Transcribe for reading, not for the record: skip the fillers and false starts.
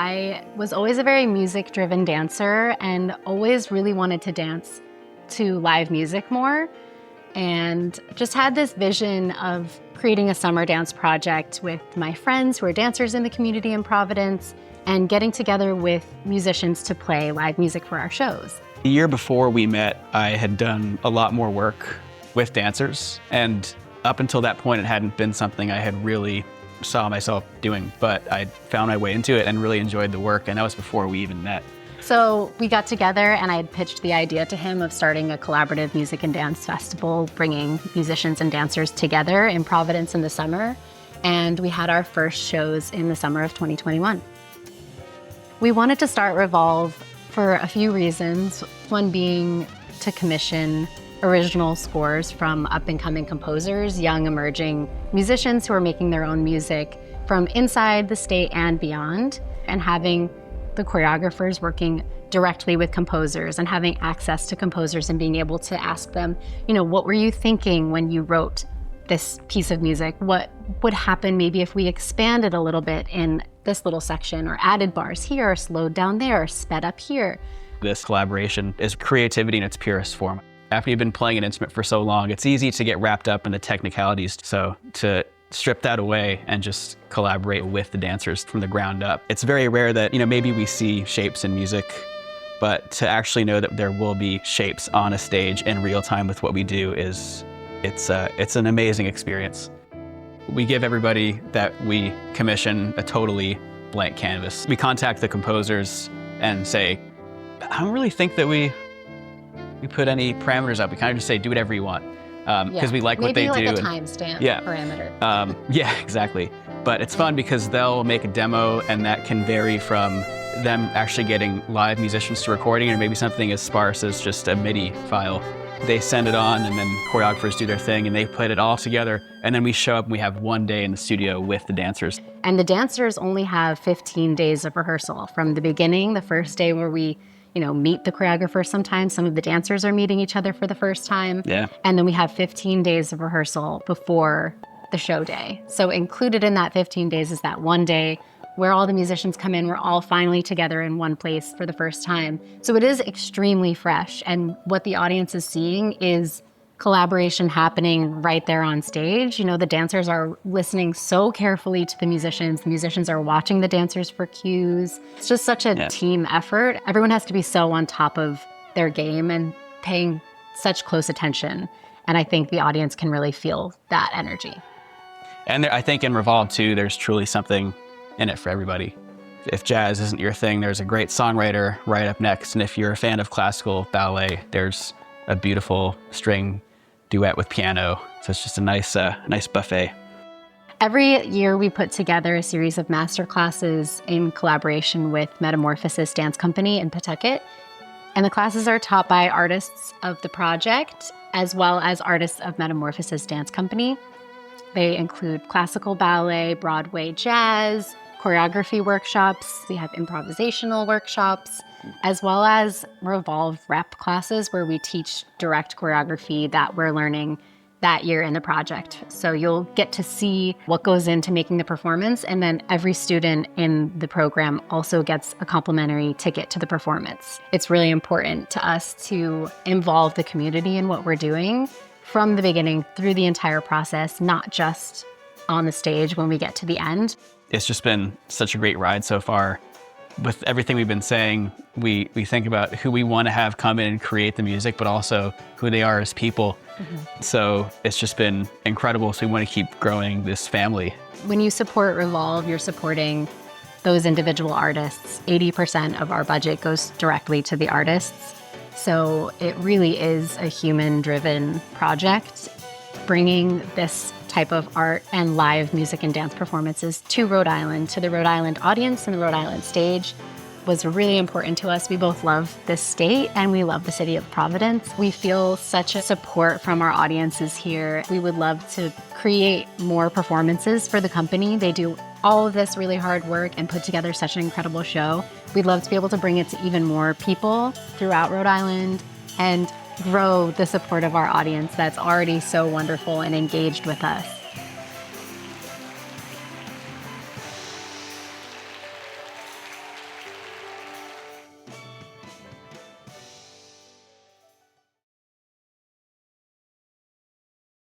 I was always a very music-driven dancer and always really wanted to dance to live music more, and just had this vision of creating a summer dance project with my friends who are dancers in the community in Providence and getting together with musicians to play live music for our shows. The year before we met, I had done a lot more work with dancers, and up until that point, it hadn't been something I had really saw myself doing, but I found my way into it and really enjoyed the work, and that was before we even met. So we got together and I had pitched the idea to him of starting a collaborative music and dance festival, bringing musicians and dancers together in Providence in the summer, and we had our first shows in the summer of 2021. We wanted to start Revolve for a few reasons, one being to commission original scores from up-and-coming composers, young emerging musicians who are making their own music from inside the state and beyond, and having the choreographers working directly with composers and having access to composers and being able to ask them, what were you thinking when you wrote this piece of music? What would happen maybe if we expanded a little bit in this little section, or added bars here, or slowed down there, or sped up here? This collaboration is creativity in its purest form. After you've been playing an instrument for so long, it's easy to get wrapped up in the technicalities. So to strip that away and just collaborate with the dancers from the ground up. It's very rare that, maybe we see shapes in music, but to actually know that there will be shapes on a stage in real time with what we do it's an amazing experience. We give everybody that we commission a totally blank canvas. We contact the composers and say, I don't really think that we put any parameters up. We kind of just say, do whatever you want. Because we like what they do. Maybe like a timestamp parameter. Yeah, exactly. But it's fun because they'll make a demo, and that can vary from them actually getting live musicians to recording, or maybe something as sparse as just a MIDI file. They send it on, and then choreographers do their thing, and they put it all together. And then we show up and we have one day in the studio with the dancers. And the dancers only have 15 days of rehearsal from the beginning, the first day where we meet the choreographer. Sometimes some of the dancers are meeting each other for the first time. Yeah. And then we have 15 days of rehearsal before the show day. So included in that 15 days is that one day where all the musicians come in. We're all finally together in one place for the first time. So it is extremely fresh. And what the audience is seeing is collaboration happening right there on stage. The dancers are listening so carefully to the musicians are watching the dancers for cues. It's just such a team effort. Everyone has to be so on top of their game and paying such close attention. And I think the audience can really feel that energy. And I think in Revolve too, there's truly something in it for everybody. If jazz isn't your thing, there's a great songwriter right up next. And if you're a fan of classical ballet, there's a beautiful string duet with piano. So it's just a nice buffet. Every year we put together a series of master classes in collaboration with Metamorphosis Dance Company in Pawtucket. And the classes are taught by artists of the project, as well as artists of Metamorphosis Dance Company. They include classical ballet, Broadway jazz, choreography workshops. We have improvisational workshops, as well as Revolve rep classes where we teach direct choreography that we're learning that year in the project. So you'll get to see what goes into making the performance, and then every student in the program also gets a complimentary ticket to the performance. It's really important to us to involve the community in what we're doing from the beginning through the entire process, not just on the stage when we get to the end. It's just been such a great ride so far. With everything we've been saying, we think about who we want to have come in and create the music, but also who they are as people. Mm-hmm. So it's just been incredible. So we want to keep growing this family. When you support Revolve, you're supporting those individual artists. 80% of our budget goes directly to the artists. So it really is a human-driven project, bringing this type of art and live music and dance performances to Rhode Island, to the Rhode Island audience and the Rhode Island stage, was really important to us. We both love this state and we love the city of Providence. We feel such a support from our audiences here. We would love to create more performances for the company. They do all of this really hard work and put together such an incredible show. We'd love to be able to bring it to even more people throughout Rhode Island and grow the support of our audience that's already so wonderful and engaged with us.